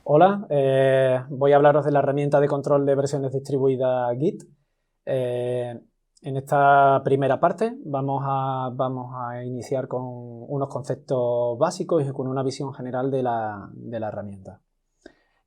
Hola, voy a hablaros de la herramienta de control de versiones distribuida Git. En esta primera parte vamos a iniciar con unos conceptos básicos y con una visión general de la herramienta.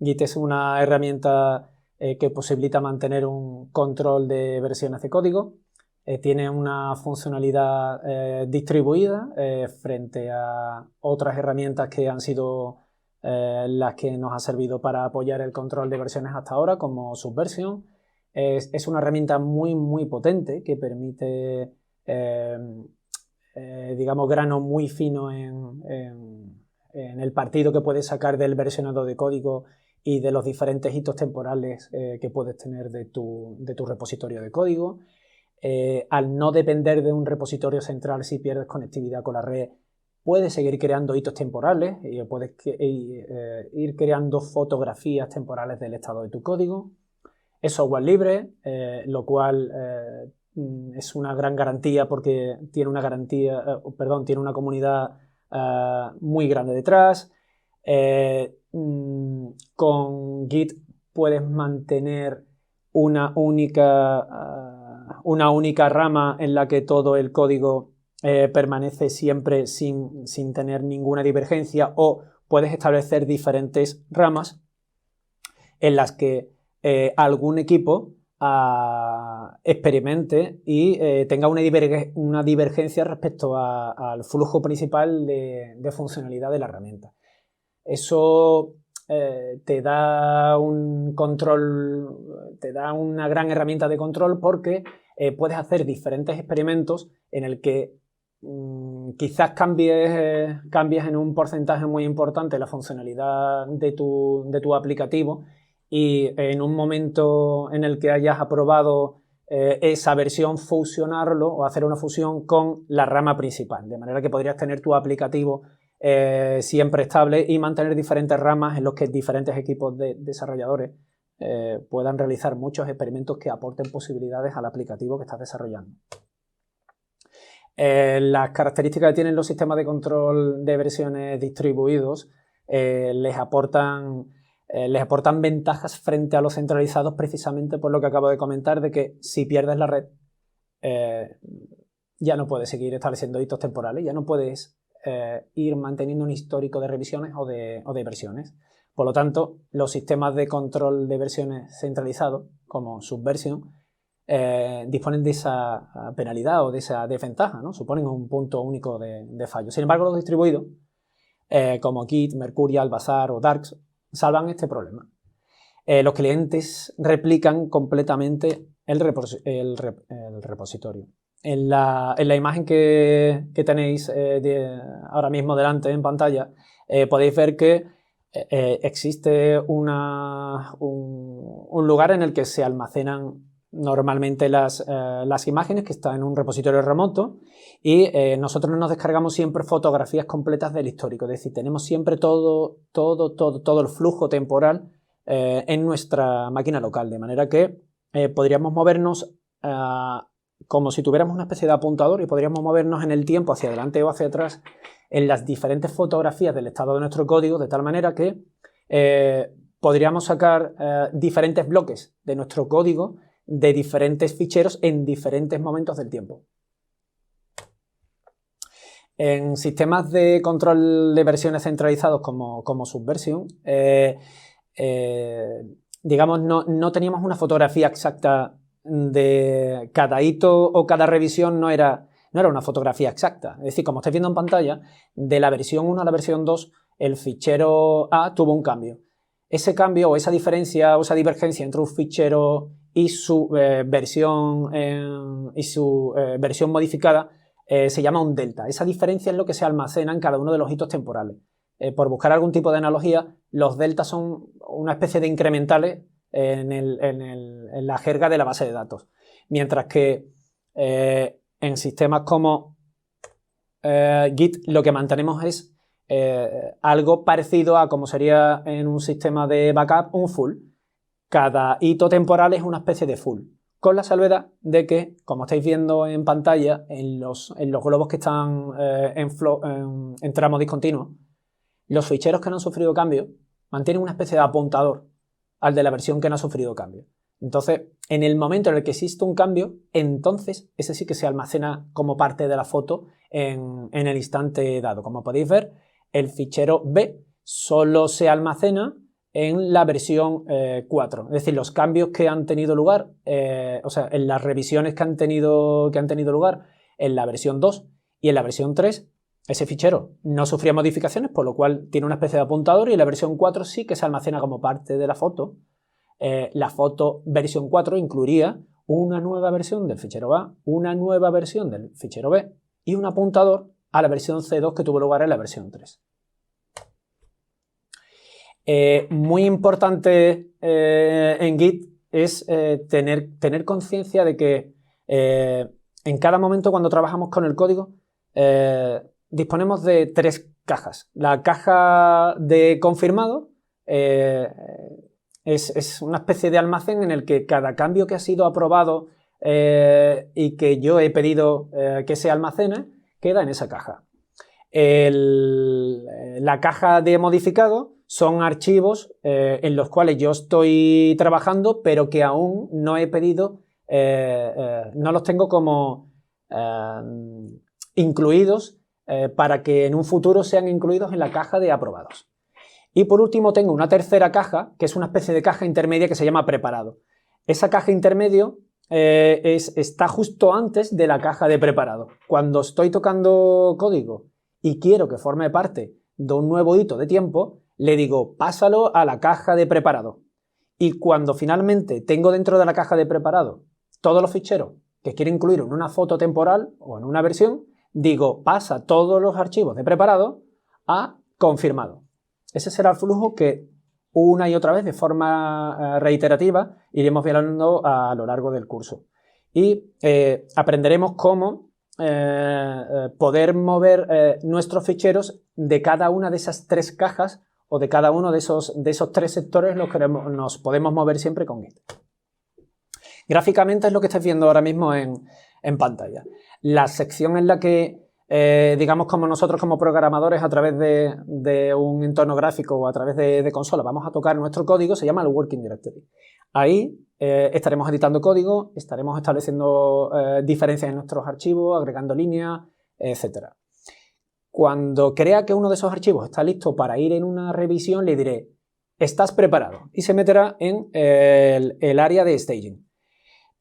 Git es una herramienta que posibilita mantener un control de versiones de código. Tiene una funcionalidad distribuida frente a otras herramientas que han sido las que nos ha servido para apoyar el control de versiones hasta ahora, como Subversion. Es una herramienta muy potente que permite, digamos, grano muy fino en el partido que puedes sacar del versionado de código y de los diferentes hitos temporales que puedes tener de tu repositorio de código. Al no depender de un repositorio central, si pierdes conectividad con la red, puedes seguir creando hitos temporales y puedes ir creando fotografías temporales del estado de tu código. Es software libre, lo cual es una gran garantía porque tiene una comunidad muy grande detrás. Con Git puedes mantener una única rama en la que todo el código permanece siempre sin tener ninguna divergencia, o puedes establecer diferentes ramas en las que algún equipo experimente y tenga una divergencia respecto al flujo principal de funcionalidad de la herramienta. Eso te da un control, te da una gran herramienta de control porque puedes hacer diferentes experimentos en el que quizás cambies en un porcentaje muy importante la funcionalidad de tu aplicativo, y en un momento en el que hayas aprobado esa versión, fusionarlo o hacer una fusión con la rama principal, de manera que podrías tener tu aplicativo siempre estable y mantener diferentes ramas en los que diferentes equipos de desarrolladores puedan realizar muchos experimentos que aporten posibilidades al aplicativo que estás desarrollando. Las características que tienen los sistemas de control de versiones distribuidos les aportan ventajas frente a los centralizados, precisamente por lo que acabo de comentar, de que si pierdes la red ya no puedes seguir estableciendo hitos temporales, ya no puedes ir manteniendo un histórico de revisiones o de versiones. Por lo tanto, los sistemas de control de versiones centralizados, como Subversion, disponen de esa penalidad o de esa desventaja, ¿no? Suponen un punto único de fallo. Sin embargo, los distribuidos, como Git, Mercurial, Bazaar o Darks, salvan este problema. Los clientes replican completamente el repositorio. En la imagen que tenéis ahora mismo delante en pantalla, podéis ver que existe un lugar en el que se almacenan normalmente las imágenes, que están en un repositorio remoto, y nosotros nos descargamos siempre fotografías completas del histórico, es decir, tenemos siempre todo el flujo temporal en nuestra máquina local, de manera que podríamos movernos como si tuviéramos una especie de apuntador, y podríamos movernos en el tiempo hacia adelante o hacia atrás en las diferentes fotografías del estado de nuestro código, de tal manera que podríamos sacar diferentes bloques de nuestro código de diferentes ficheros en diferentes momentos del tiempo. En sistemas de control de versiones centralizados como Subversion, digamos, no teníamos una fotografía exacta de cada hito, o cada revisión no era una fotografía exacta. Es decir, como estáis viendo en pantalla, de la versión 1 a la versión 2, el fichero A tuvo un cambio. Ese cambio o esa diferencia o esa divergencia entre un fichero y su versión modificada se llama un delta. Esa diferencia es lo que se almacena en cada uno de los hitos temporales. Por buscar algún tipo de analogía, los deltas son una especie de incrementales en la jerga de la base de datos. Mientras que en sistemas como Git, lo que mantenemos es algo parecido a como sería en un sistema de backup un full. Cada hito temporal es una especie de full, con la salvedad de que, como estáis viendo en pantalla, en los globos que están en tramos discontinuos, los ficheros que no han sufrido cambios mantiene una especie de apuntador al de la versión que no ha sufrido cambio. Entonces, en el momento en el que existe un cambio, entonces ese sí que se almacena como parte de la foto en el instante dado. Como podéis ver, el fichero B solo se almacena en la versión 4, es decir, los cambios que han tenido lugar, o sea, en las revisiones que han tenido lugar en la versión 2 y en la versión 3, ese fichero no sufría modificaciones, por lo cual tiene una especie de apuntador, y en la versión 4 sí que se almacena como parte de la foto. La foto versión 4 incluiría una nueva versión del fichero A, una nueva versión del fichero B y un apuntador a la versión C2 que tuvo lugar en la versión 3. Muy importante en Git es tener conciencia de que en cada momento cuando trabajamos con el código disponemos de 3 cajas. La caja de confirmado es una especie de almacén en el que cada cambio que ha sido aprobado y que yo he pedido que se almacene queda en esa caja. La caja de modificado son archivos en los cuales yo estoy trabajando, pero que aún no he pedido, no los tengo como incluidos para que en un futuro sean incluidos en la caja de aprobados. Y por último tengo una tercera caja, que es una especie de caja intermedia que se llama preparado. Esa caja intermedio está justo antes de la caja de preparado. Cuando estoy tocando código y quiero que forme parte de un nuevo hito de tiempo, le digo, pásalo a la caja de preparado. Y cuando finalmente tengo dentro de la caja de preparado todos los ficheros que quiero incluir en una foto temporal o en una versión, digo, pasa todos los archivos de preparado a confirmado. Ese será el flujo que una y otra vez, de forma reiterativa, iremos viendo a lo largo del curso. Y aprenderemos cómo poder mover nuestros ficheros de cada una de esas 3 cajas o de cada uno de esos 3 sectores en los que nos podemos mover siempre con Git. Gráficamente es lo que estáis viendo ahora mismo en pantalla. La sección en la que, digamos, como nosotros como programadores a través de un entorno gráfico o a través de consola vamos a tocar nuestro código, se llama el Working Directory. Ahí estaremos editando código, estaremos estableciendo diferencias en nuestros archivos, agregando líneas, etc. Cuando crea que uno de esos archivos está listo para ir en una revisión, le diré, estás preparado, y se meterá en el área de staging.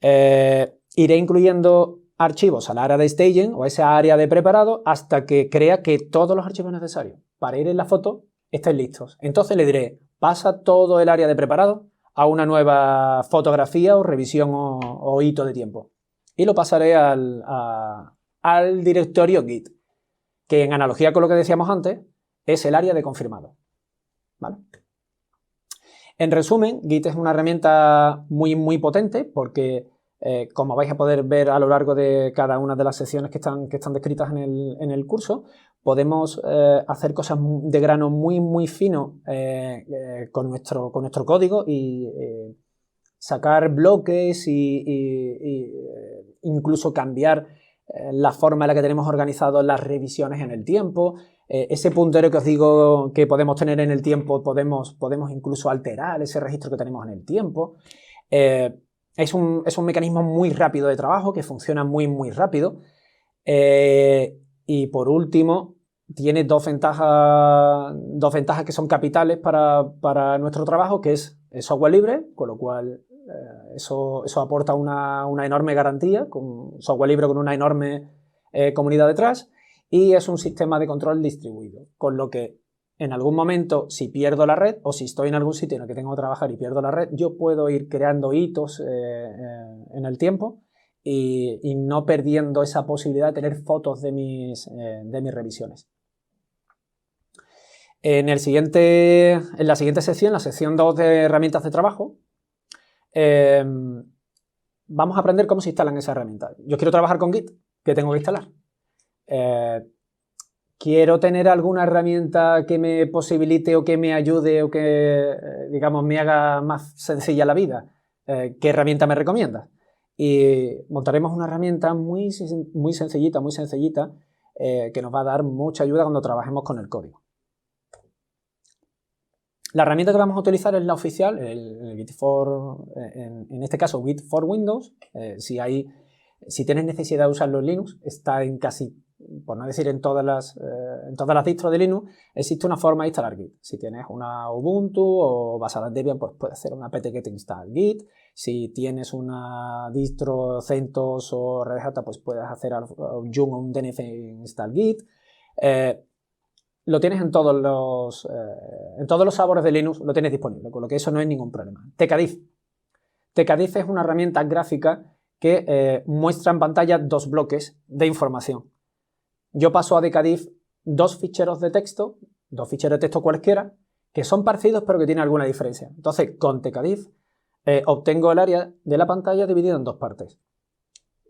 Iré incluyendo archivos al área de staging o a esa área de preparado hasta que crea que todos los archivos necesarios para ir en la foto estén listos. Entonces le diré, pasa todo el área de preparado a una nueva fotografía o revisión o hito de tiempo. Y lo pasaré al directorio Git, que en analogía con lo que decíamos antes, es el área de confirmado. ¿Vale? En resumen, Git es una herramienta muy, muy potente porque, como vais a poder ver a lo largo de cada una de las secciones que están descritas en el curso, podemos hacer cosas de grano muy, muy fino con nuestro código y sacar bloques y incluso cambiar la forma en la que tenemos organizadas las revisiones en el tiempo. Ese puntero que os digo que podemos tener en el tiempo, podemos incluso alterar ese registro que tenemos en el tiempo. Es un mecanismo muy rápido de trabajo, que funciona muy, muy rápido. Y por último, tiene dos ventajas que son capitales para nuestro trabajo, que es el software libre, con lo cual eso aporta una enorme garantía, con software libre con una enorme comunidad detrás, y es un sistema de control distribuido, con lo que en algún momento, si pierdo la red o si estoy en algún sitio en el que tengo que trabajar y pierdo la red, yo puedo ir creando hitos en el tiempo y no perdiendo esa posibilidad de tener fotos de mis revisiones. En la siguiente sección, la sección 2 de herramientas de trabajo, vamos a aprender cómo se instalan esas herramientas. Yo quiero trabajar con Git, ¿qué tengo que instalar? Quiero tener alguna herramienta que me posibilite o que me ayude o que, digamos, me haga más sencilla la vida. ¿Qué herramienta me recomiendas? Y montaremos una herramienta muy sencillita, que nos va a dar mucha ayuda cuando trabajemos con el código. La herramienta que vamos a utilizar es la oficial, el Git for, en este caso Git for Windows. Si tienes necesidad de usarlo en Linux, está en casi, por no decir en todas las distros de Linux, existe una forma de instalar Git. Si tienes una Ubuntu o basada en Debian, pues puedes hacer una apt-get install Git. Si tienes una distro CentOS o Red Hat, pues puedes hacer un Yum o un DNF install Git. Lo tienes en todos los sabores de Linux, lo tienes disponible, con lo que eso no es ningún problema. Tcadiff. Tcadiff es una herramienta gráfica que muestra en pantalla dos bloques de información. Yo paso a Tcadiff dos ficheros de texto cualquiera, que son parecidos pero que tienen alguna diferencia. Entonces, con Tcadiff obtengo el área de la pantalla dividido en dos partes.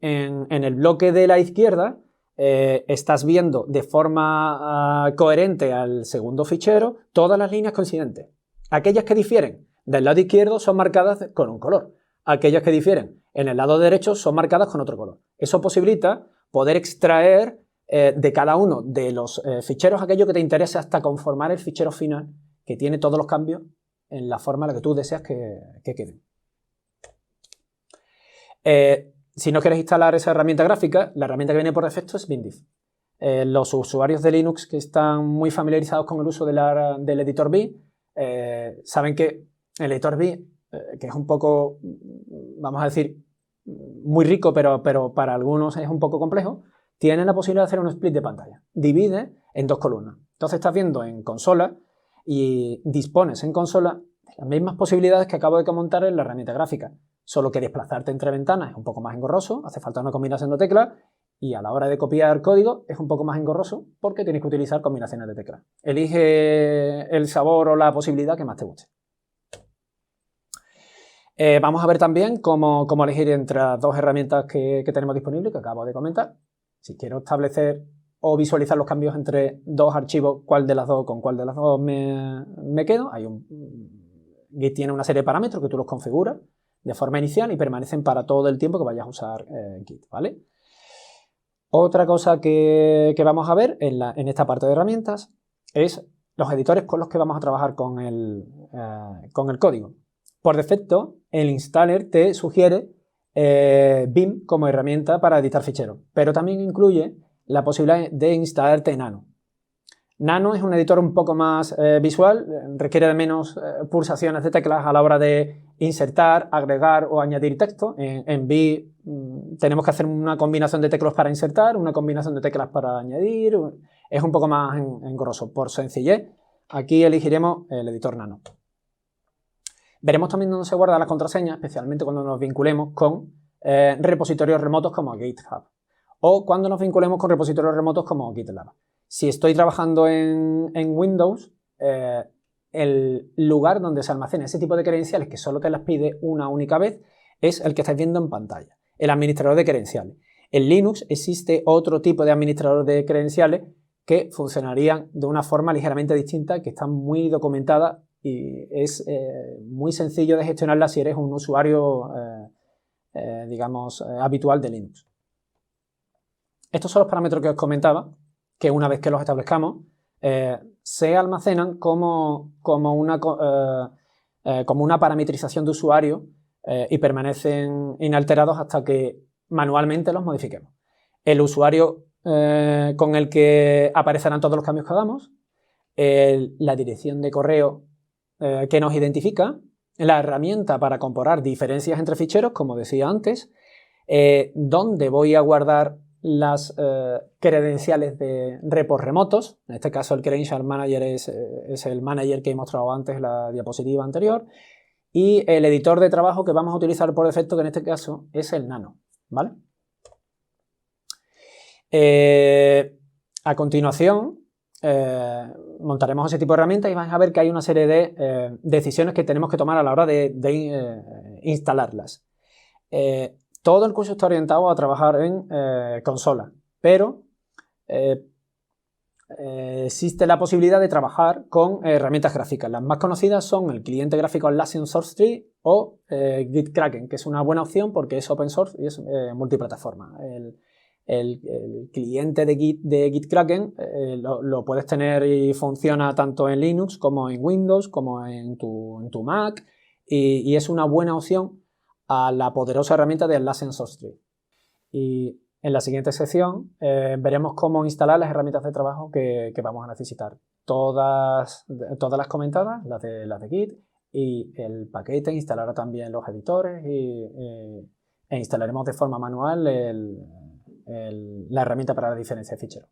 En el bloque de la izquierda estás viendo de forma coherente al segundo fichero todas las líneas coincidentes. Aquellas que difieren del lado izquierdo son marcadas con un color. Aquellas que difieren en el lado derecho son marcadas con otro color. Eso posibilita poder extraer de cada uno de los ficheros aquello que te interese hasta conformar el fichero final que tiene todos los cambios en la forma en la que tú deseas que queden. Si no quieres instalar esa herramienta gráfica, la herramienta que viene por defecto es Bindiff. Los usuarios de Linux que están muy familiarizados con el uso del editor B saben que el editor B, que es un poco, vamos a decir, muy rico, pero para algunos es un poco complejo, tiene la posibilidad de hacer un split de pantalla. Divide en dos columnas. Entonces estás viendo en consola y dispones en consola de las mismas posibilidades que acabo de comentar en la herramienta gráfica. Solo que desplazarte entre ventanas es un poco más engorroso, hace falta una combinación de teclas y a la hora de copiar código es un poco más engorroso porque tienes que utilizar combinaciones de teclas. Elige el sabor o la posibilidad que más te guste. Vamos a ver también cómo elegir entre las dos herramientas que tenemos disponibles, que acabo de comentar. Si quiero establecer o visualizar los cambios entre dos archivos, con cuál de las dos me quedo. Git tiene una serie de parámetros que tú los configuras de forma inicial y permanecen para todo el tiempo que vayas a usar Git, ¿vale? Otra cosa que vamos a ver en esta parte de herramientas es los editores con los que vamos a trabajar con el código. Por defecto, el installer te sugiere Vim como herramienta para editar ficheros, pero también incluye la posibilidad de instalarte Nano. Nano es un editor un poco más visual, requiere de menos pulsaciones de teclas a la hora de insertar, agregar o añadir texto. En Vim tenemos que hacer una combinación de teclas para insertar, una combinación de teclas para añadir. Es un poco más engorroso. Por sencillez, aquí elegiremos el editor Nano. Veremos también dónde se guardan las contraseñas, especialmente cuando nos vinculemos con repositorios remotos como GitHub o cuando nos vinculemos con repositorios remotos como GitLab. Si estoy trabajando en Windows, el lugar donde se almacena ese tipo de credenciales que solo te las pide una única vez es el que estáis viendo en pantalla, el administrador de credenciales. En Linux existe otro tipo de administrador de credenciales que funcionarían de una forma ligeramente distinta, que están muy documentadas y es muy sencillo de gestionarla si eres un usuario, digamos, habitual de Linux. Estos son los parámetros que os comentaba, que una vez que los establezcamos, se almacenan como una parametrización de usuario y permanecen inalterados hasta que manualmente los modifiquemos. El usuario con el que aparecerán todos los cambios que hagamos, la dirección de correo que nos identifica, la herramienta para comparar diferencias entre ficheros, como decía antes, dónde voy a guardar las credenciales de repos remotos. En este caso el Credential Manager es el manager que he mostrado antes en la diapositiva anterior, y el editor de trabajo que vamos a utilizar por defecto, que en este caso es el Nano, ¿vale? A continuación montaremos ese tipo de herramientas y vais a ver que hay una serie de decisiones que tenemos que tomar a la hora de instalarlas. Todo el curso está orientado a trabajar en consola, pero existe la posibilidad de trabajar con herramientas gráficas. Las más conocidas son el cliente gráfico Atlassian SourceTree o GitKraken, que es una buena opción porque es open source y es multiplataforma. el cliente de GitKraken lo puedes tener y funciona tanto en Linux como en Windows, como en tu Mac, y es una buena opción a la poderosa herramienta de Atlassian SourceTree. Y en la siguiente sección veremos cómo instalar las herramientas de trabajo que vamos a necesitar. Todas las comentadas, las de Git, y el paquete instalará también los editores e instalaremos de forma manual la herramienta para la diferencia de ficheros.